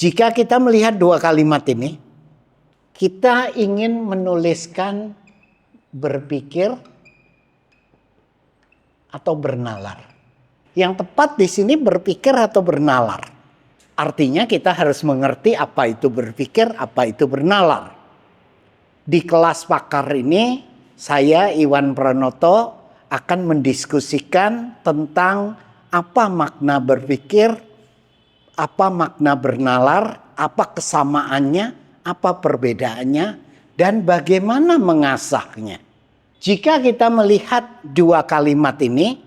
Jika kita melihat dua kalimat ini, kita ingin menuliskan berpikir atau bernalar. Yang tepat di sini berpikir atau bernalar. Artinya kita harus mengerti apa itu berpikir, apa itu bernalar. Di kelas pakar ini, saya Iwan Pranoto akan mendiskusikan tentang apa makna berpikir, apa makna bernalar, apa kesamaannya, apa perbedaannya, dan bagaimana mengasahnya. Jika kita melihat dua kalimat ini,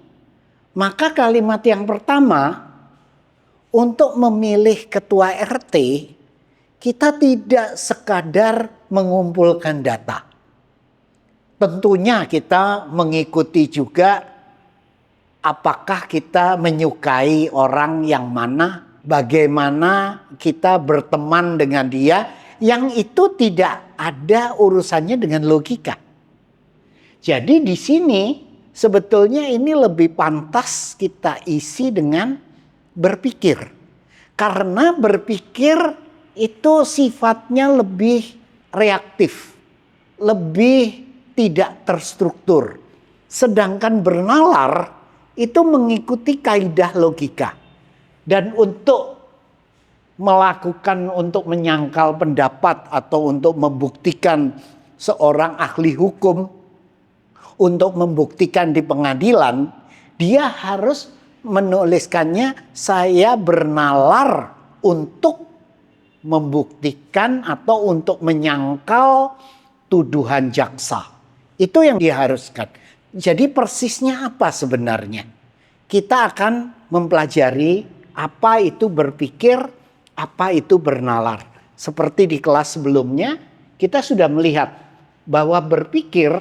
maka kalimat yang pertama, untuk memilih ketua RT, kita tidak sekadar mengumpulkan data. Tentunya kita mengikuti juga apakah kita menyukai orang yang mana, bagaimana kita berteman dengan dia, yang itu tidak ada urusannya dengan logika. Jadi di sini sebetulnya ini lebih pantas kita isi dengan berpikir. Karena berpikir itu sifatnya lebih reaktif, lebih tidak terstruktur. Sedangkan bernalar itu mengikuti kaidah logika. Dan untuk menyangkal pendapat atau untuk membuktikan seorang ahli hukum, untuk membuktikan di pengadilan, dia harus menuliskannya, saya bernalar untuk membuktikan atau untuk menyangkal tuduhan jaksa. Itu yang diharuskan. Jadi persisnya apa sebenarnya? Kita akan mempelajari apa itu berpikir, apa itu bernalar. Seperti di kelas sebelumnya, kita sudah melihat bahwa berpikir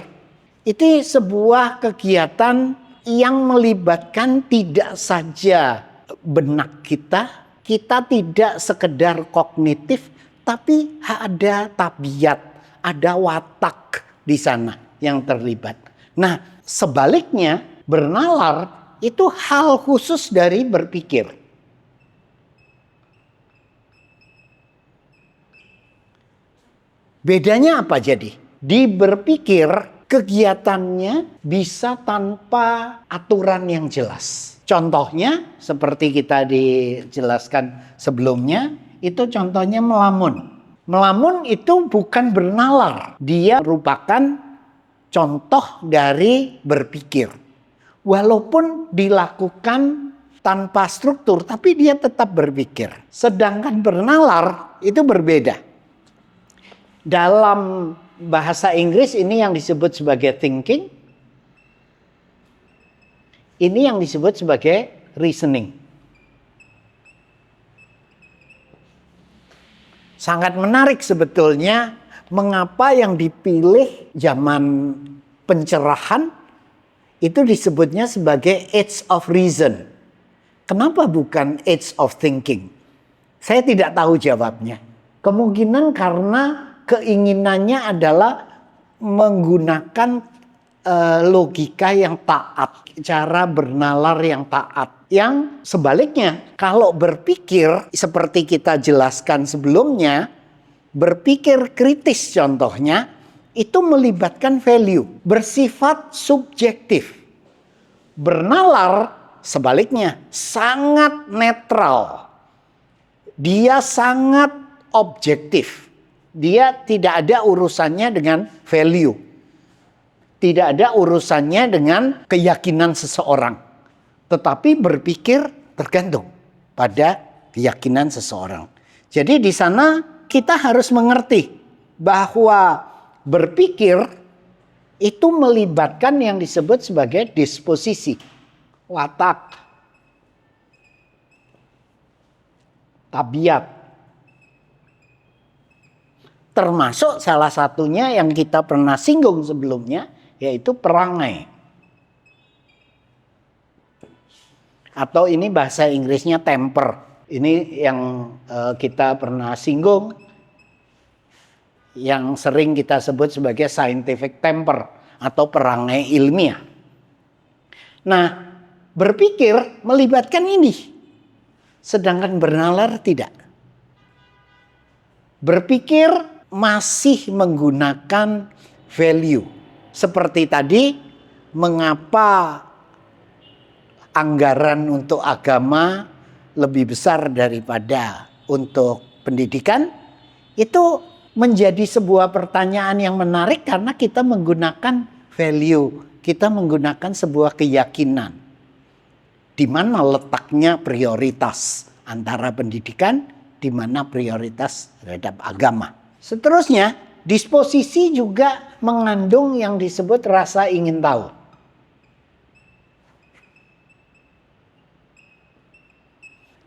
itu sebuah kegiatan yang melibatkan tidak saja benak kita tidak sekedar kognitif, tapi ada tabiat, ada watak di sana yang terlibat. Nah, sebaliknya bernalar itu hal khusus dari berpikir. Bedanya apa jadi? Di berpikir kegiatannya bisa tanpa aturan yang jelas. Contohnya seperti kita dijelaskan sebelumnya, itu contohnya melamun. Melamun itu bukan bernalar, dia merupakan contoh dari berpikir. Walaupun dilakukan tanpa struktur, tapi dia tetap berpikir. Sedangkan bernalar itu berbeda. Dalam bahasa Inggris ini yang disebut sebagai thinking. Ini yang disebut sebagai reasoning. Sangat menarik sebetulnya mengapa yang dipilih zaman pencerahan itu disebutnya sebagai age of reason. Kenapa bukan age of thinking? Saya tidak tahu jawabnya. Kemungkinan karena keinginannya adalah menggunakan logika yang taat, cara bernalar yang taat. Yang sebaliknya, kalau berpikir seperti kita jelaskan sebelumnya, berpikir kritis contohnya, itu melibatkan value, bersifat subjektif. Bernalar sebaliknya, sangat netral. Dia sangat objektif. Dia tidak ada urusannya dengan value. Tidak ada urusannya dengan keyakinan seseorang. Tetapi berpikir tergantung pada keyakinan seseorang. Jadi di sana kita harus mengerti bahwa berpikir itu melibatkan yang disebut sebagai disposisi, watak, tabiat. Termasuk salah satunya yang kita pernah singgung sebelumnya, yaitu perangai. Atau ini bahasa Inggrisnya temper. Ini yang kita pernah singgung, yang sering kita sebut sebagai scientific temper atau perangai ilmiah. Nah, berpikir melibatkan ini, sedangkan bernalar tidak. Berpikir masih menggunakan value. Seperti tadi, mengapa anggaran untuk agama lebih besar daripada untuk pendidikan? Itu menjadi sebuah pertanyaan yang menarik karena kita menggunakan value. Kita menggunakan sebuah keyakinan. Di mana letaknya prioritas antara pendidikan, di mana prioritas terhadap agama. Seterusnya, disposisi juga mengandung yang disebut rasa ingin tahu.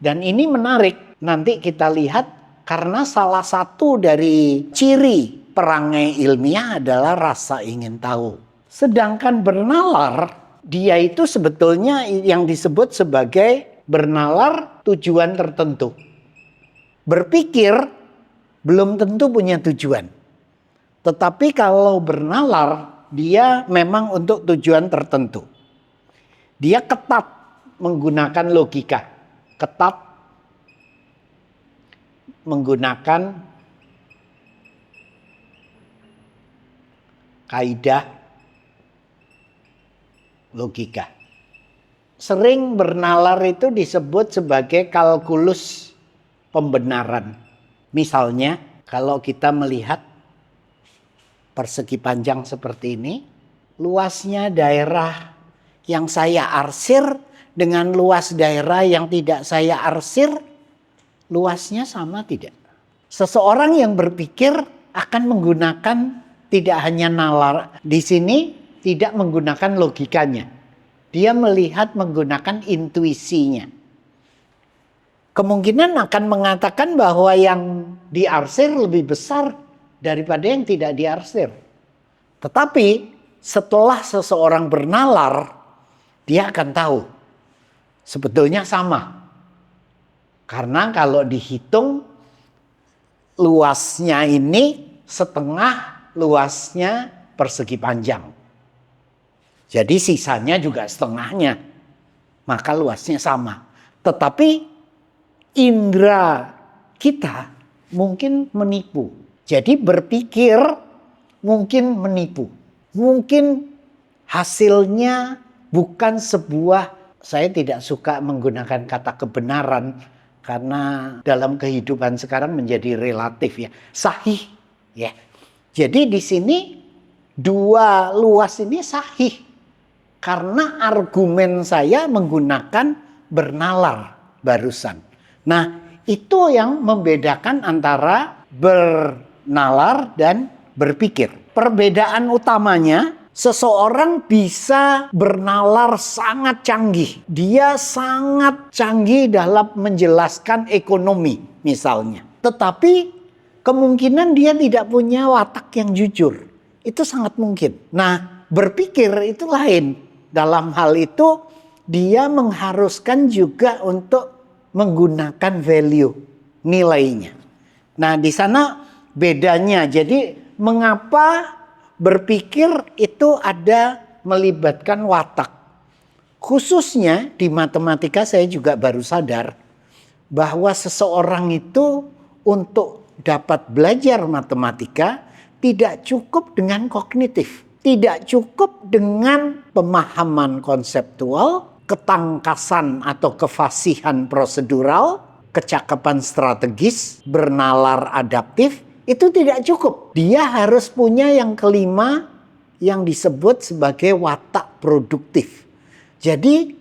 Dan ini menarik, nanti kita lihat karena salah satu dari ciri perangai ilmiah adalah rasa ingin tahu. Sedangkan bernalar, dia itu sebetulnya yang disebut sebagai bernalar tujuan tertentu. Berpikir belum tentu punya tujuan. Tetapi kalau bernalar, dia memang untuk tujuan tertentu. Dia ketat menggunakan logika. Ketat menggunakan kaidah logika. Sering bernalar itu disebut sebagai kalkulus pembenaran. Misalnya, kalau kita melihat persegi panjang seperti ini, luasnya daerah yang saya arsir dengan luas daerah yang tidak saya arsir, luasnya sama tidak? Seseorang yang berpikir akan menggunakan tidak hanya nalar, di sini tidak menggunakan logikanya. Dia melihat menggunakan intuisinya. Kemungkinan akan mengatakan bahwa yang diarsir lebih besar daripada yang tidak diarsir. Tetapi setelah seseorang bernalar, dia akan tahu sebetulnya sama. Karena kalau dihitung luasnya ini setengah luasnya persegi panjang. Jadi sisanya juga setengahnya. Maka luasnya sama. Tetapi indera kita mungkin menipu. Jadi berpikir mungkin menipu. Mungkin hasilnya bukan sebuah, saya tidak suka menggunakan kata kebenaran karena dalam kehidupan sekarang menjadi relatif ya. Sahih ya. Jadi di sini dua luas ini sahih. Karena argumen saya menggunakan bernalar barusan. Nah, itu yang membedakan antara bernalar dan berpikir. Perbedaan utamanya, seseorang bisa bernalar sangat canggih. Dia sangat canggih dalam menjelaskan ekonomi misalnya. Tetapi kemungkinan dia tidak punya watak yang jujur. Itu sangat mungkin. Nah, berpikir itu lain. Dalam hal itu dia mengharuskan juga untuk menggunakan value, nilainya. Nah, di sana bedanya. Jadi mengapa berpikir itu ada melibatkan watak. Khususnya di matematika saya juga baru sadar bahwa seseorang itu untuk dapat belajar matematika tidak cukup dengan kognitif. Tidak cukup dengan pemahaman konseptual, ketangkasan atau kefasihan prosedural, kecakapan strategis, bernalar adaptif, itu tidak cukup. Dia harus punya yang kelima yang disebut sebagai watak produktif. Jadi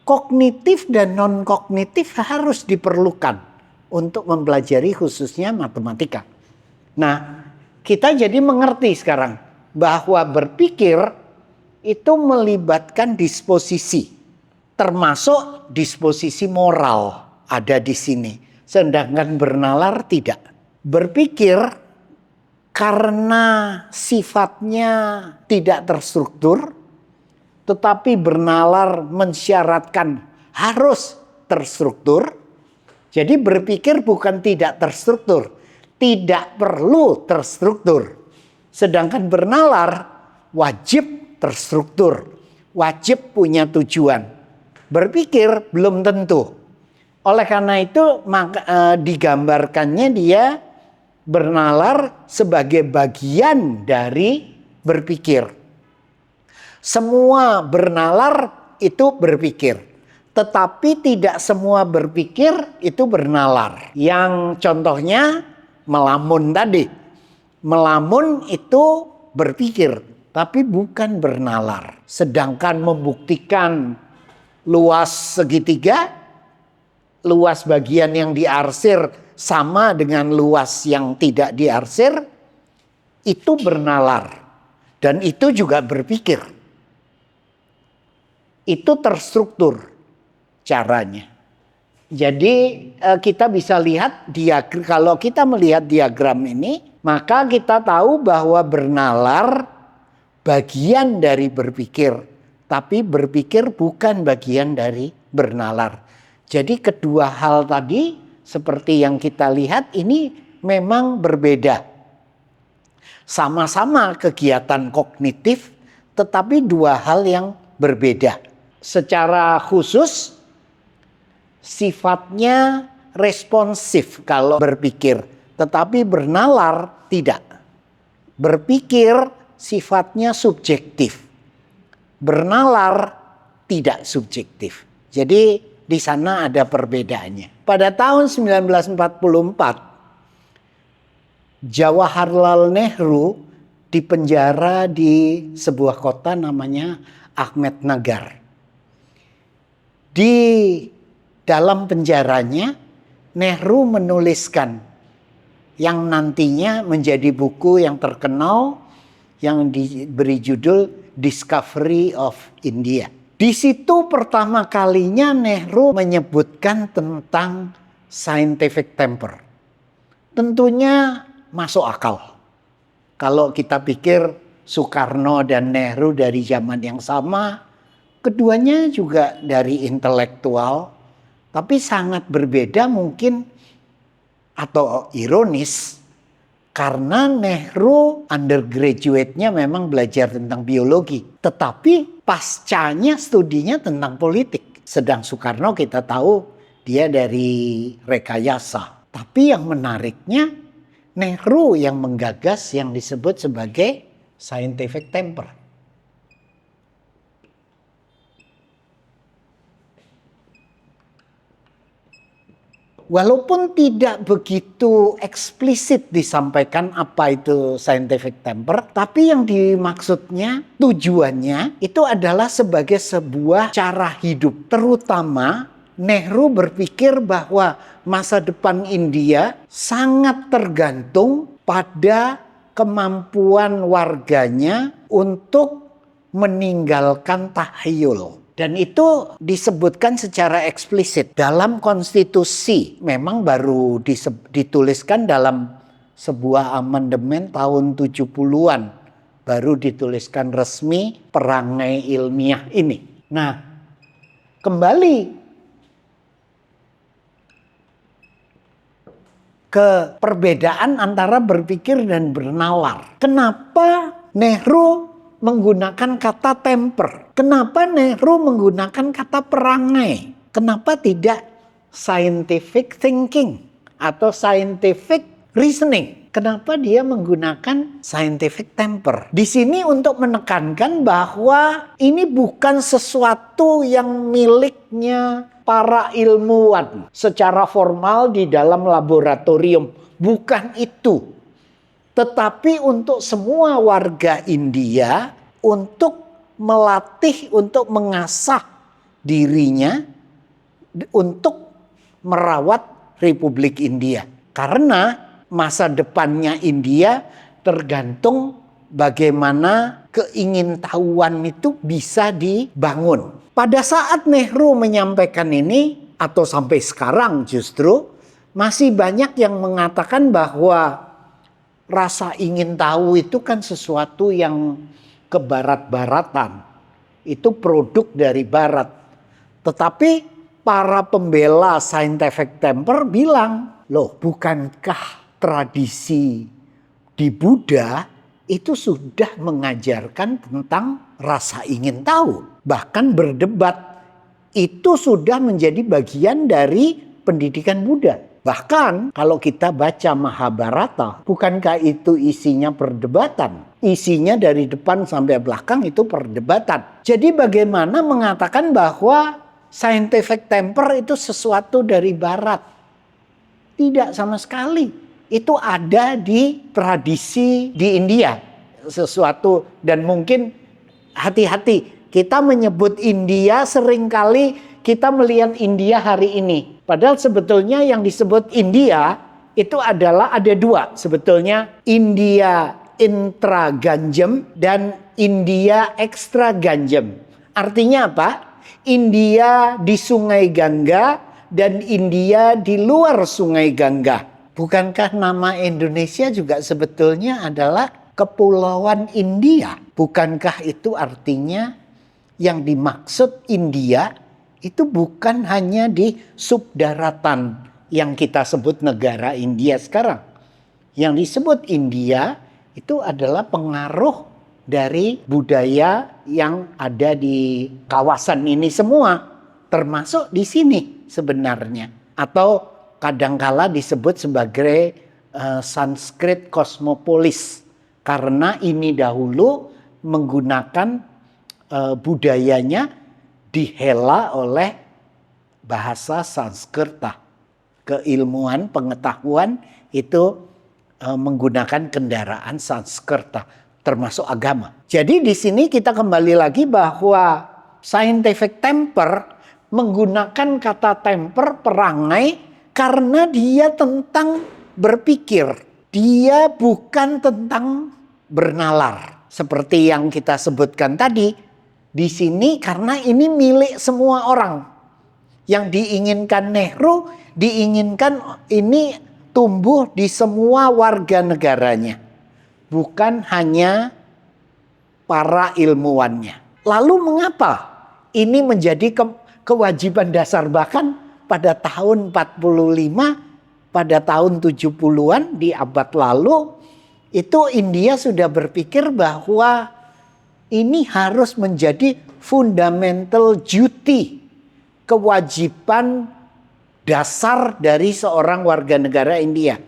kognitif dan non-kognitif harus diperlukan untuk mempelajari khususnya matematika. Nah, kita jadi mengerti sekarang bahwa berpikir itu melibatkan disposisi, termasuk disposisi moral ada di sini. Sedangkan bernalar tidak. Berpikir karena sifatnya tidak terstruktur, tetapi bernalar mensyaratkan harus terstruktur. Jadi berpikir bukan tidak terstruktur, tidak perlu terstruktur. Sedangkan bernalar wajib terstruktur, wajib punya tujuan. Berpikir belum tentu. Oleh karena itu digambarkannya dia bernalar sebagai bagian dari berpikir. Semua bernalar itu berpikir, tetapi tidak semua berpikir itu bernalar. Yang contohnya melamun tadi. Melamun itu berpikir, tapi bukan bernalar. Sedangkan membuktikan luas segitiga, luas bagian yang diarsir sama dengan luas yang tidak diarsir, itu bernalar. Dan itu juga berpikir. Itu terstruktur caranya. Jadi kita bisa lihat kalau kita melihat diagram ini, maka kita tahu bahwa bernalar bagian dari berpikir, tapi berpikir bukan bagian dari bernalar. Jadi kedua hal tadi seperti yang kita lihat ini memang berbeda. Sama-sama kegiatan kognitif, tetapi dua hal yang berbeda. Secara khusus sifatnya responsif kalau berpikir, tetapi bernalar tidak. Berpikir sifatnya subjektif, bernalar tidak subjektif. Jadi di sana ada perbedaannya. Pada tahun 1944, Jawaharlal Nehru dipenjara di sebuah kota namanya Ahmednagar. Di dalam penjaranya, Nehru menuliskan yang nantinya menjadi buku yang terkenal yang diberi judul Discovery of India. Di situ pertama kalinya Nehru menyebutkan tentang scientific temper. Tentunya masuk akal. Kalau kita pikir Soekarno dan Nehru dari zaman yang sama, keduanya juga dari intelektual, tapi sangat berbeda mungkin atau ironis karena Nehru undergraduate-nya memang belajar tentang biologi, tetapi pascanya studinya tentang politik. Sedang Soekarno kita tahu dia dari rekayasa. Tapi yang menariknya Nehru yang menggagas yang disebut sebagai scientific temper. Walaupun tidak begitu eksplisit disampaikan apa itu scientific temper, tapi yang dimaksudnya, tujuannya itu adalah sebagai sebuah cara hidup. Terutama Nehru berpikir bahwa masa depan India sangat tergantung pada kemampuan warganya untuk meninggalkan tahayul. Dan itu disebutkan secara eksplisit dalam konstitusi. Memang baru dituliskan dalam sebuah amandemen tahun 70-an. Baru dituliskan resmi perangai ilmiah ini. Nah, kembali ke perbedaan antara berpikir dan bernalar. Kenapa Nehru menggunakan kata temper? Kenapa Nehru menggunakan kata perangai? Kenapa tidak scientific thinking atau scientific reasoning? Kenapa dia menggunakan scientific temper? Di sini untuk menekankan bahwa ini bukan sesuatu yang miliknya para ilmuwan secara formal di dalam laboratorium. Bukan itu. Tetapi untuk semua warga India untuk melatih, untuk mengasah dirinya untuk merawat Republik India. Karena masa depannya India tergantung bagaimana keingintahuan itu bisa dibangun. Pada saat Nehru menyampaikan ini, atau sampai sekarang justru, masih banyak yang mengatakan bahwa rasa ingin tahu itu kan sesuatu yang kebarat-baratan. Itu produk dari barat. Tetapi para pembela scientific temper bilang, loh bukankah tradisi di Buddha itu sudah mengajarkan tentang rasa ingin tahu. Bahkan berdebat itu sudah menjadi bagian dari pendidikan Buddha. Bahkan kalau kita baca Mahabharata, bukankah itu isinya perdebatan? Isinya dari depan sampai belakang itu perdebatan. Jadi bagaimana mengatakan bahwa scientific temper itu sesuatu dari barat? Tidak sama sekali. Itu ada di tradisi di India. Sesuatu, dan mungkin hati-hati. Kita menyebut India seringkali kita melihat India hari ini. Padahal sebetulnya yang disebut India itu adalah ada dua sebetulnya. India intraganjem dan India extraganjem. Artinya apa? India di Sungai Gangga dan India di luar Sungai Gangga. Bukankah nama Indonesia juga sebetulnya adalah Kepulauan India? Bukankah itu artinya yang dimaksud India itu bukan hanya di subdaratan yang kita sebut negara India sekarang. Yang disebut India itu adalah pengaruh dari budaya yang ada di kawasan ini semua. Termasuk di sini sebenarnya. Atau kadangkala disebut sebagai Sanskrit Cosmopolis. Karena ini dahulu menggunakan budayanya dihela oleh bahasa Sanskerta. Keilmuan, pengetahuan itu menggunakan kendaraan Sanskerta, termasuk agama. Jadi di sini kita kembali lagi bahwa scientific temper menggunakan kata temper, perangai, karena dia tentang berpikir. Dia bukan tentang bernalar. Seperti yang kita sebutkan tadi. Di sini karena ini milik semua orang. Yang diinginkan Nehru, diinginkan ini tumbuh di semua warga negaranya. Bukan hanya para ilmuwannya. Lalu mengapa ini menjadi kewajiban dasar? Bahkan pada tahun 45, pada tahun 70-an di abad lalu, itu India sudah berpikir bahwa ini harus menjadi fundamental duty, kewajiban dasar dari seorang warga negara India.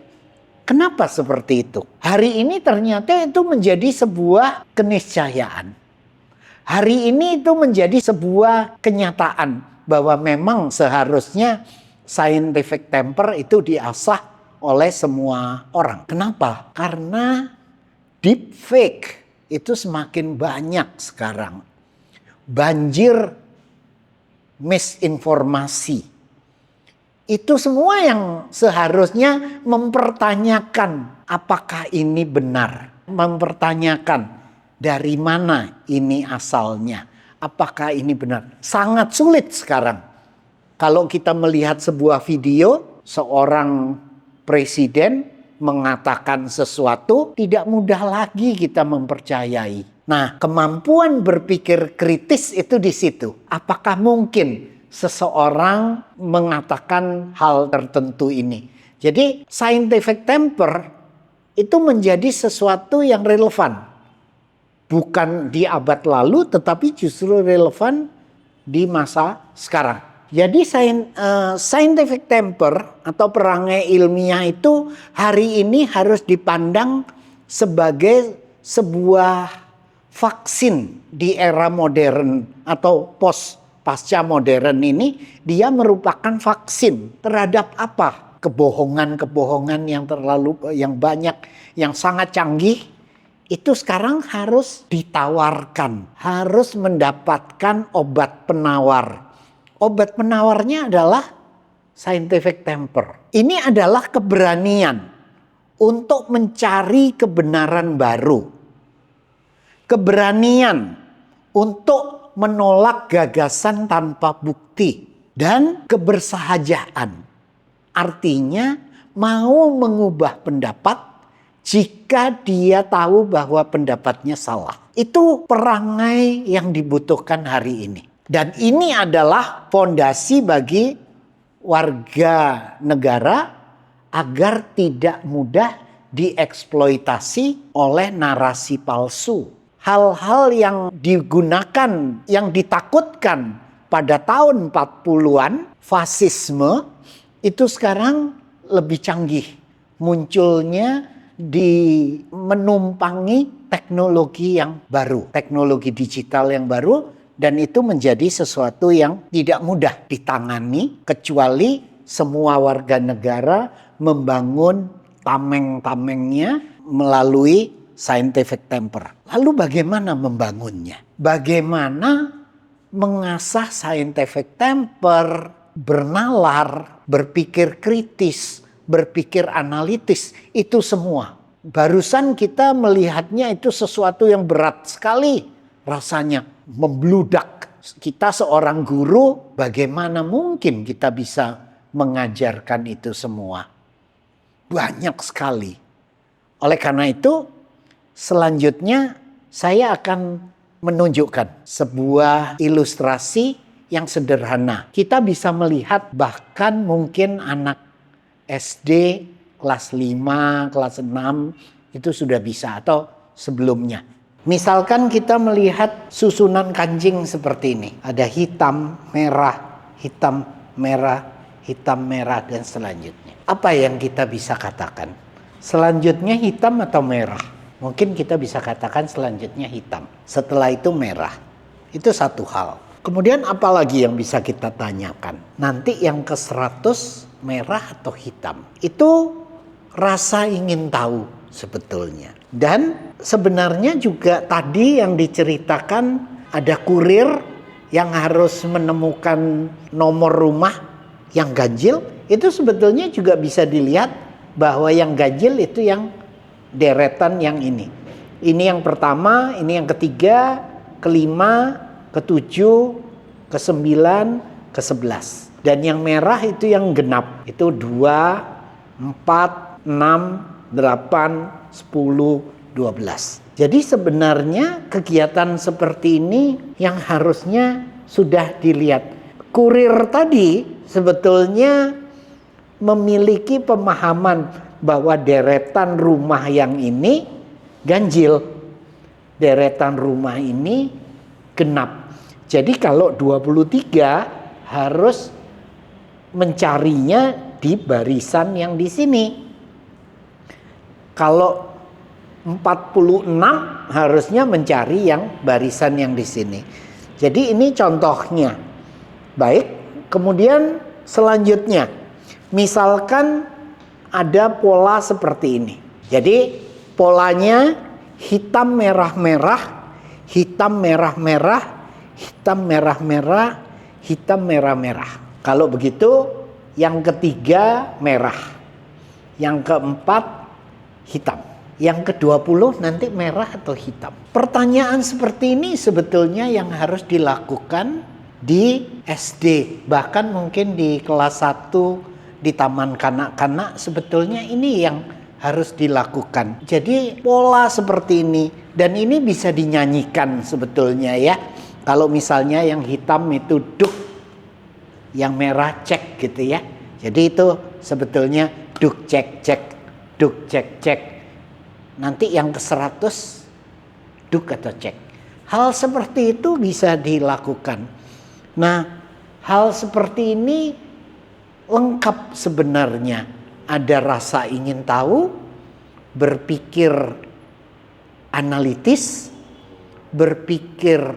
Kenapa seperti itu? Hari ini ternyata itu menjadi sebuah keniscayaan. Hari ini itu menjadi sebuah kenyataan bahwa memang seharusnya scientific temper itu diasah oleh semua orang. Kenapa? Karena deep fake itu semakin banyak sekarang. Banjir misinformasi. Itu semua yang seharusnya mempertanyakan apakah ini benar. Mempertanyakan dari mana ini asalnya. Apakah ini benar. Sangat sulit sekarang. Kalau kita melihat sebuah video, seorang presiden mengatakan sesuatu, tidak mudah lagi kita mempercayai. Nah, kemampuan berpikir kritis itu di situ. Apakah mungkin seseorang mengatakan hal tertentu ini? Jadi, scientific temper itu menjadi sesuatu yang relevan. Bukan di abad lalu, tetapi justru relevan di masa sekarang. Jadi scientific temper atau perangai ilmiah itu hari ini harus dipandang sebagai sebuah vaksin di era modern atau pasca modern ini. Dia merupakan vaksin terhadap apa? Kebohongan-kebohongan yang banyak, yang sangat canggih. Itu sekarang harus ditawarkan, harus mendapatkan obat penawar. Obat penawarnya adalah scientific temper. Ini adalah keberanian untuk mencari kebenaran baru. Keberanian untuk menolak gagasan tanpa bukti. Dan kebersahajaan. Artinya mau mengubah pendapat jika dia tahu bahwa pendapatnya salah. Itu perangai yang dibutuhkan hari ini. Dan ini adalah fondasi bagi warga negara agar tidak mudah dieksploitasi oleh narasi palsu. Hal-hal yang digunakan, yang ditakutkan pada tahun 40-an, fasisme, itu sekarang lebih canggih. Munculnya menumpangi teknologi yang baru, teknologi digital yang baru, dan itu menjadi sesuatu yang tidak mudah ditangani kecuali semua warga negara membangun tameng-tamengnya melalui scientific temper. Lalu bagaimana membangunnya? Bagaimana mengasah scientific temper, bernalar, berpikir kritis, berpikir analitis, itu semua. Barusan kita melihatnya itu sesuatu yang berat sekali rasanya, membludak. Kita seorang guru, bagaimana mungkin kita bisa mengajarkan itu semua? Banyak sekali. Oleh karena itu, selanjutnya saya akan menunjukkan sebuah ilustrasi yang sederhana. Kita bisa melihat bahkan mungkin anak SD kelas 5, kelas 6 itu sudah bisa atau sebelumnya. Misalkan kita melihat susunan kancing seperti ini. Ada hitam, merah, hitam, merah, hitam, merah, dan selanjutnya. Apa yang kita bisa katakan? Selanjutnya hitam atau merah? Mungkin kita bisa katakan selanjutnya hitam. Setelah itu merah. Itu satu hal. Kemudian apa lagi yang bisa kita tanyakan? Nanti yang ke 100 merah atau hitam? Itu rasa ingin tahu sebetulnya. Dan sebenarnya juga tadi yang diceritakan ada kurir yang harus menemukan nomor rumah yang ganjil. Itu sebetulnya juga bisa dilihat bahwa yang ganjil itu yang deretan yang ini. Ini yang pertama, ini yang ketiga, kelima, ketujuh, ke-9, ke-11. Dan yang merah itu yang genap. Itu 2, 4, 6, 8, 10, 12. Jadi sebenarnya kegiatan seperti ini yang harusnya sudah dilihat. Kurir tadi sebetulnya memiliki pemahaman bahwa deretan rumah yang ini ganjil. Deretan rumah ini genap. Jadi kalau 23 harus mencarinya di barisan yang di sini. Kalau 46 harusnya mencari yang barisan yang di sini. Jadi ini contohnya. Baik, kemudian selanjutnya. Misalkan ada pola seperti ini. Jadi polanya hitam merah-merah, hitam merah-merah, hitam merah-merah, hitam merah-merah. Kalau begitu yang ketiga merah, yang keempat hitam, yang ke-20 nanti merah atau hitam. Pertanyaan seperti ini sebetulnya yang harus dilakukan di SD, bahkan mungkin di kelas 1 di taman kanak-kanak, sebetulnya ini yang harus dilakukan. Jadi pola seperti ini, dan ini bisa dinyanyikan sebetulnya ya. Kalau misalnya yang hitam itu duk, yang merah cek gitu ya. Jadi itu sebetulnya duk cek cek, duk cek cek. Nanti yang ke 100 duk atau cek. Hal seperti itu bisa dilakukan. Nah, hal seperti ini lengkap sebenarnya. Ada rasa ingin tahu, berpikir analitis, berpikir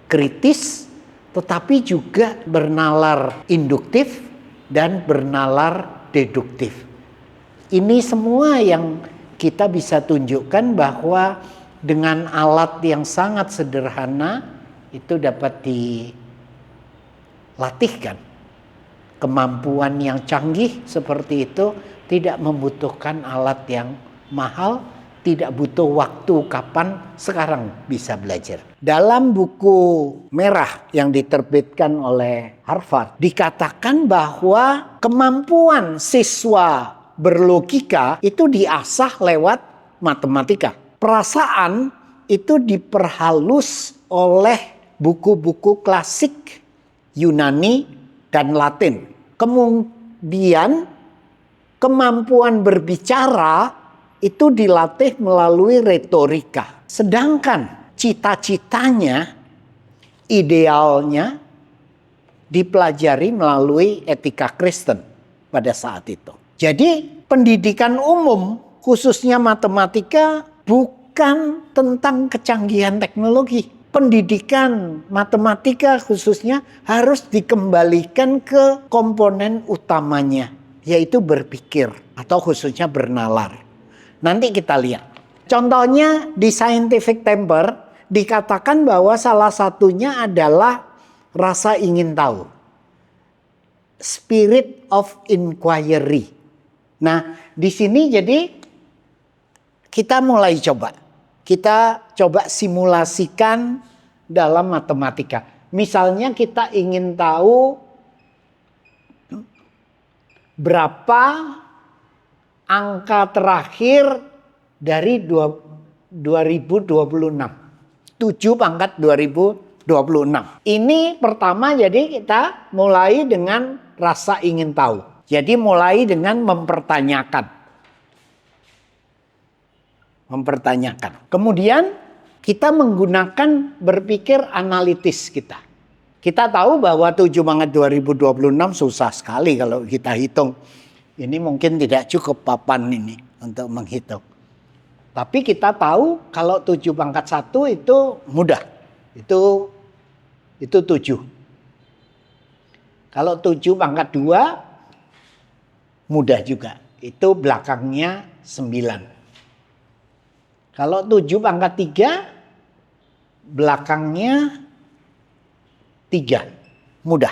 kritis, tetapi juga bernalar induktif dan bernalar deduktif. Ini semua yang kita bisa tunjukkan bahwa dengan alat yang sangat sederhana itu dapat dilatihkan. Kemampuan yang canggih seperti itu tidak membutuhkan alat yang mahal, tidak butuh waktu kapan, sekarang bisa belajar. Dalam buku merah yang diterbitkan oleh Harvard, dikatakan bahwa kemampuan siswa berlogika itu diasah lewat matematika. Perasaan itu diperhalus oleh buku-buku klasik Yunani dan Latin. Kemudian kemampuan berbicara itu dilatih melalui retorika. Sedangkan cita-citanya, idealnya dipelajari melalui etika Kristen, pada saat itu. Jadi pendidikan umum khususnya matematika bukan tentang kecanggihan teknologi. Pendidikan matematika khususnya harus dikembalikan ke komponen utamanya, yaitu berpikir atau khususnya bernalar. Nanti kita lihat. Contohnya di Scientific Temper dikatakan bahwa salah satunya adalah rasa ingin tahu. Spirit of inquiry. Nah, di sini jadi kita mulai coba. Kita coba simulasikan dalam matematika. Misalnya kita ingin tahu berapa angka terakhir dari 2026. 7 pangkat 2026. Ini pertama jadi kita mulai dengan rasa ingin tahu. Jadi mulai dengan mempertanyakan. Kemudian kita menggunakan berpikir analitis kita. Kita tahu bahwa 7 pangkat 2026 susah sekali kalau kita hitung. Ini mungkin tidak cukup papan ini untuk menghitung. Tapi kita tahu kalau 7 pangkat 1 itu mudah. Itu 7. Kalau 7 pangkat 2 mudah juga. Itu belakangnya 9. Kalau 7 pangkat 3 belakangnya 3. Mudah.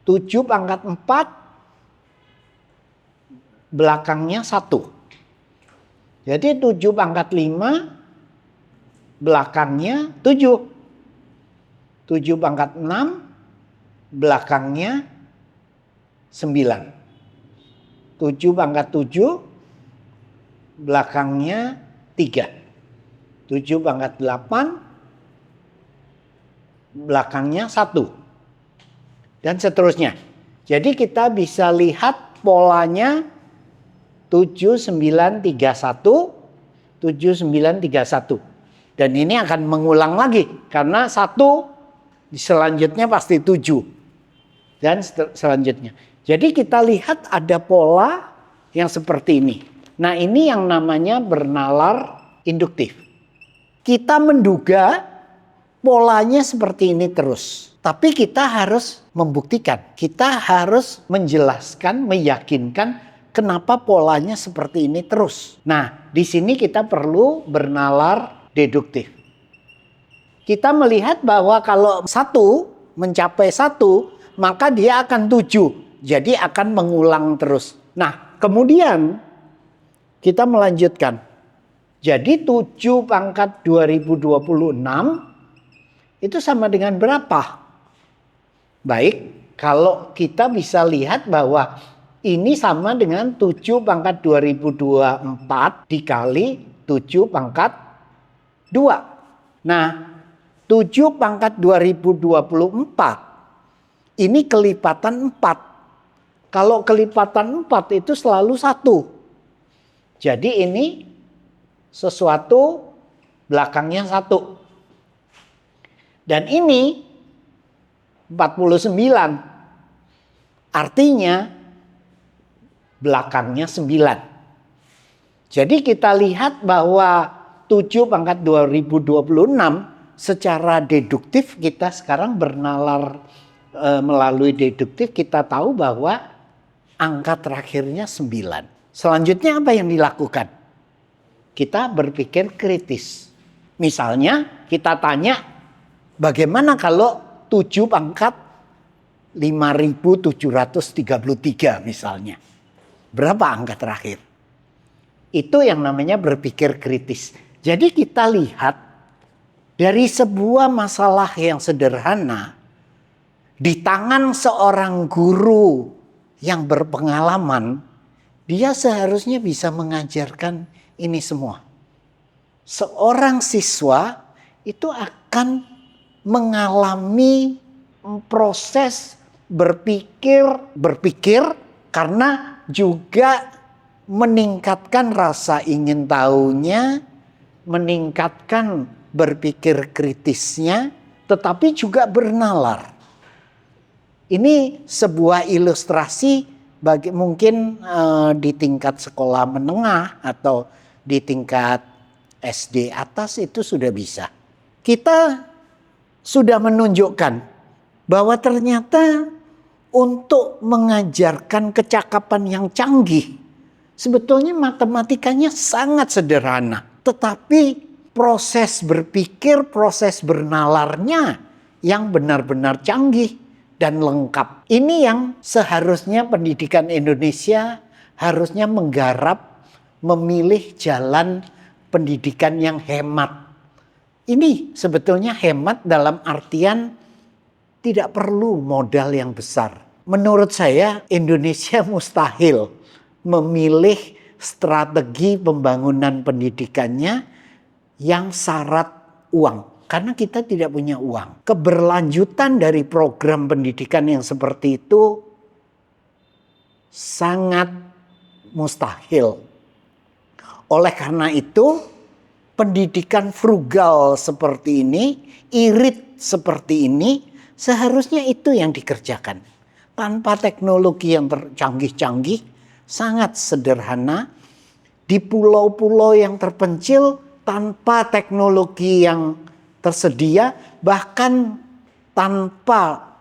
7 pangkat 4 belakangnya 1. Jadi 7 pangkat 5 belakangnya 7. 7 pangkat 6 belakangnya 9. 7 pangkat 7 belakangnya 3. 7 pangkat 8 belakangnya 1. Dan seterusnya. Jadi kita bisa lihat polanya 7931, 7931. Dan ini akan mengulang lagi karena 1 selanjutnya pasti 7. Dan selanjutnya. Jadi kita lihat ada pola yang seperti ini. Nah, ini yang namanya bernalar induktif. Kita menduga polanya seperti ini terus. Tapi kita harus membuktikan. Kita harus menjelaskan, meyakinkan kenapa polanya seperti ini terus? Nah, di sini kita perlu bernalar deduktif. Kita melihat bahwa kalau 1 mencapai 1, maka dia akan 7. Jadi akan mengulang terus. Nah, kemudian kita melanjutkan. Jadi 7 pangkat 2026 itu sama dengan berapa? Baik, kalau kita bisa lihat bahwa ini sama dengan 7 pangkat 2024 dikali 7 pangkat 2. Nah, 7 pangkat 2024 ini kelipatan 4. Kalau kelipatan 4 itu selalu 1. Jadi ini sesuatu belakangnya 1. Dan ini 49. Artinya belakangnya 9. Jadi kita lihat bahwa 7 pangkat 2026 secara deduktif kita sekarang bernalar melalui deduktif kita tahu bahwa angka terakhirnya 9. Selanjutnya apa yang dilakukan? Kita berpikir kritis. Misalnya kita tanya bagaimana kalau 7 pangkat 5733 misalnya. Berapa angka terakhir? Itu yang namanya berpikir kritis. Jadi kita lihat dari sebuah masalah yang sederhana di tangan seorang guru yang berpengalaman, dia seharusnya bisa mengajarkan ini semua. Seorang siswa itu akan mengalami proses berpikir karena juga meningkatkan rasa ingin tahunya, meningkatkan berpikir kritisnya, tetapi juga bernalar. Ini sebuah ilustrasi Mungkin di tingkat sekolah menengah atau di tingkat SD atas itu sudah bisa. Kita sudah menunjukkan bahwa ternyata untuk mengajarkan kecakapan yang canggih, sebetulnya matematikanya sangat sederhana. Tetapi proses berpikir, proses bernalarnya yang benar-benar canggih dan lengkap. Ini yang seharusnya pendidikan Indonesia harusnya menggarap, memilih jalan pendidikan yang hemat. Ini sebetulnya hemat dalam artian tidak perlu modal yang besar. Menurut saya Indonesia mustahil memilih strategi pembangunan pendidikannya yang syarat uang. Karena kita tidak punya uang. Keberlanjutan dari program pendidikan yang seperti itu sangat mustahil. Oleh karena itu, pendidikan frugal seperti ini, irit seperti ini, seharusnya itu yang dikerjakan. Tanpa teknologi yang canggih-canggih, sangat sederhana. Di pulau-pulau yang terpencil, tanpa teknologi yang tersedia, bahkan tanpa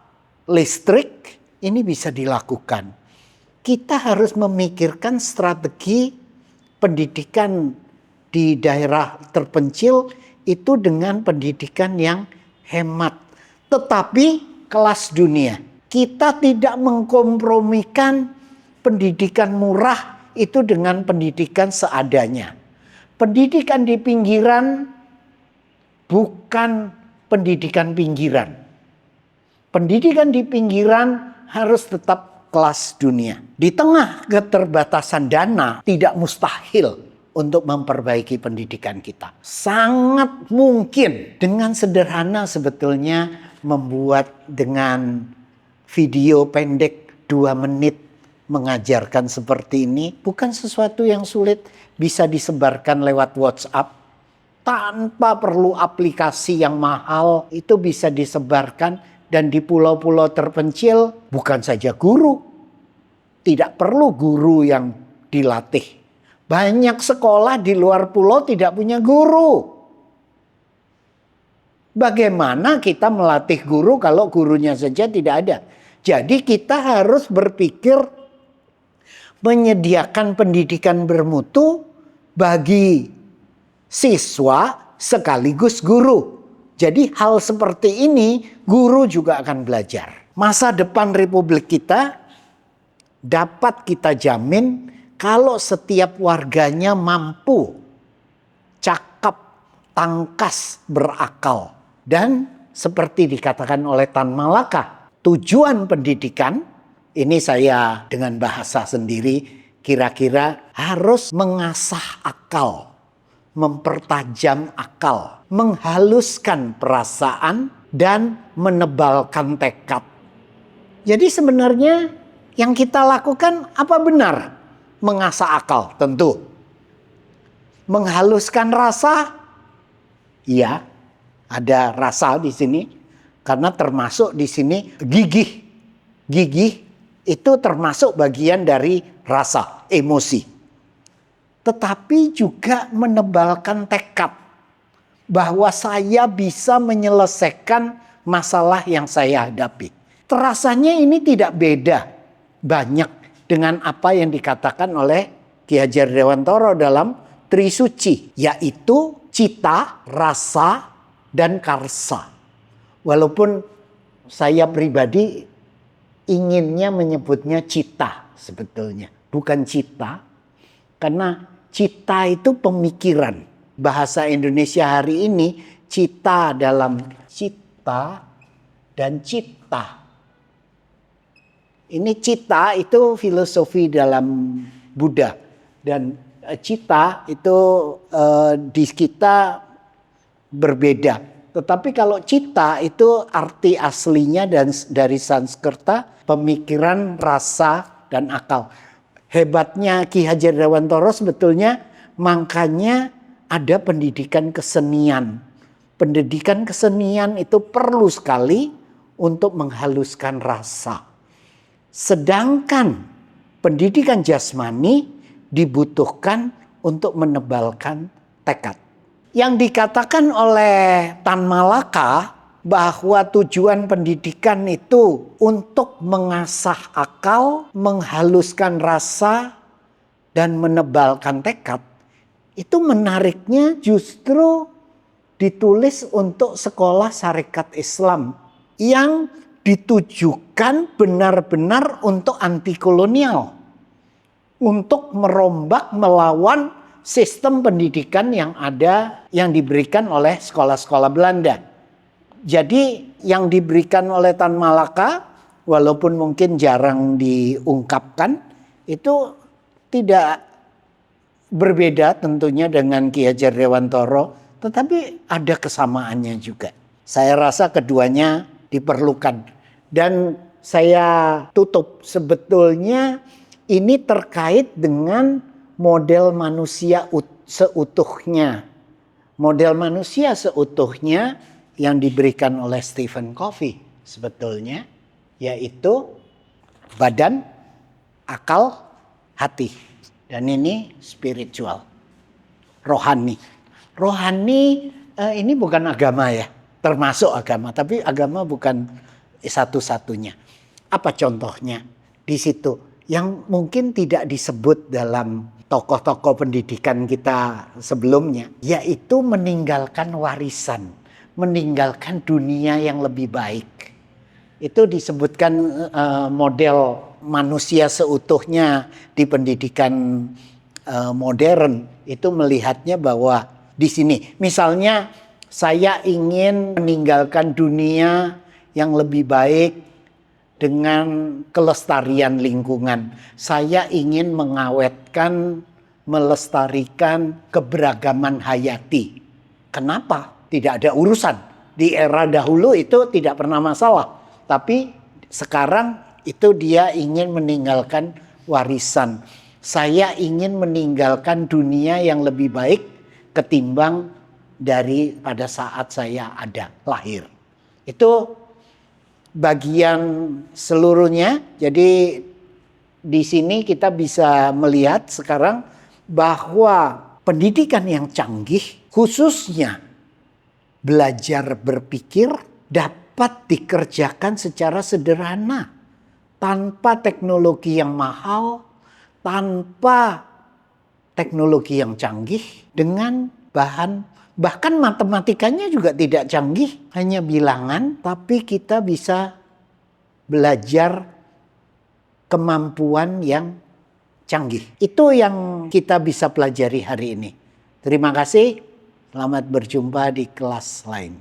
listrik, ini bisa dilakukan. Kita harus memikirkan strategi pendidikan di daerah terpencil itu dengan pendidikan yang hemat. Tetapi kelas dunia. Kita tidak mengkompromikan pendidikan murah itu dengan pendidikan seadanya. Pendidikan di pinggiran bukan pendidikan pinggiran. Pendidikan di pinggiran harus tetap kelas dunia. Di tengah keterbatasan dana, tidak mustahil untuk memperbaiki pendidikan kita. Sangat mungkin dengan sederhana sebetulnya membuat dengan video pendek 2 menit mengajarkan seperti ini. Bukan sesuatu yang sulit, bisa disebarkan lewat WhatsApp. Tanpa perlu aplikasi yang mahal, itu bisa disebarkan. Dan di pulau-pulau terpencil bukan saja guru. Tidak perlu guru yang dilatih. Banyak sekolah di luar pulau tidak punya guru. Bagaimana kita melatih guru kalau gurunya saja tidak ada? Jadi kita harus berpikir menyediakan pendidikan bermutu bagi siswa sekaligus guru. Jadi hal seperti ini guru juga akan belajar. Masa depan Republik kita dapat kita jamin kalau setiap warganya mampu, cakap, tangkas, berakal. Dan seperti dikatakan oleh Tan Malaka, tujuan pendidikan, ini saya dengan bahasa sendiri, kira-kira harus mengasah akal, mempertajam akal, menghaluskan perasaan, dan menebalkan tekad. Jadi sebenarnya yang kita lakukan apa benar? Mengasah akal, tentu. Menghaluskan rasa, iya, ada rasa di sini, karena termasuk di sini gigih. Gigih itu termasuk bagian dari rasa, emosi. Tetapi juga menebalkan tekad bahwa saya bisa menyelesaikan masalah yang saya hadapi. Terasanya ini tidak beda banyak dengan apa yang dikatakan oleh Ki Hajar Dewantara dalam Trisuci, yaitu cita, rasa, dan karsa. Walaupun saya pribadi inginnya menyebutnya cita sebetulnya, bukan cita, karena cita itu pemikiran. Bahasa Indonesia hari ini cita dalam cita dan cita. Ini cita itu filosofi dalam Buddha, dan cita itu di kita berbeda. Tetapi kalau cita itu arti aslinya dan dari Sanskerta pemikiran, rasa, dan akal. Hebatnya Ki Hajar Dewantara sebetulnya makanya ada pendidikan kesenian. Pendidikan kesenian itu perlu sekali untuk menghaluskan rasa. Sedangkan pendidikan jasmani dibutuhkan untuk menebalkan tekad. Yang dikatakan oleh Tan Malaka bahwa tujuan pendidikan itu untuk mengasah akal, menghaluskan rasa, dan menebalkan tekad, itu menariknya justru ditulis untuk sekolah syarikat Islam yang ditujukan benar-benar untuk anti kolonial, untuk merombak, melawan sistem pendidikan yang ada, yang diberikan oleh sekolah-sekolah Belanda. Jadi yang diberikan oleh Tan Malaka, walaupun mungkin jarang diungkapkan, itu tidak berbeda tentunya dengan Ki Hajar Dewantara, tetapi ada kesamaannya juga. Saya rasa keduanya diperlukan. Dan saya tutup, sebetulnya ini terkait dengan model manusia seutuhnya. Model manusia seutuhnya yang diberikan oleh Stephen Covey sebetulnya, yaitu badan, akal, hati. Dan ini spiritual, rohani. Rohani ini bukan agama ya, termasuk agama, tapi agama bukan satu-satunya. Apa contohnya di situ yang mungkin tidak disebut dalam tokoh-tokoh pendidikan kita sebelumnya, yaitu meninggalkan warisan, meninggalkan dunia yang lebih baik. Itu disebutkan model manusia seutuhnya di pendidikan modern. Itu melihatnya bahwa di sini, misalnya saya ingin meninggalkan dunia yang lebih baik dengan kelestarian lingkungan. Saya ingin mengawetkan, melestarikan keberagaman hayati. Kenapa? Tidak ada urusan. Di era dahulu itu tidak pernah masalah. Tapi sekarang itu dia ingin meninggalkan warisan. Saya ingin meninggalkan dunia yang lebih baik ketimbang dari pada saat saya ada, lahir. Itu bagian seluruhnya. Jadi di sini kita bisa melihat sekarang bahwa pendidikan yang canggih, khususnya belajar berpikir, dapat dikerjakan secara sederhana, tanpa teknologi yang mahal, tanpa teknologi yang canggih, dengan bahkan matematikanya juga tidak canggih, hanya bilangan, tapi kita bisa belajar kemampuan yang canggih. Itu yang kita bisa pelajari hari ini. Terima kasih, selamat berjumpa di kelas lain.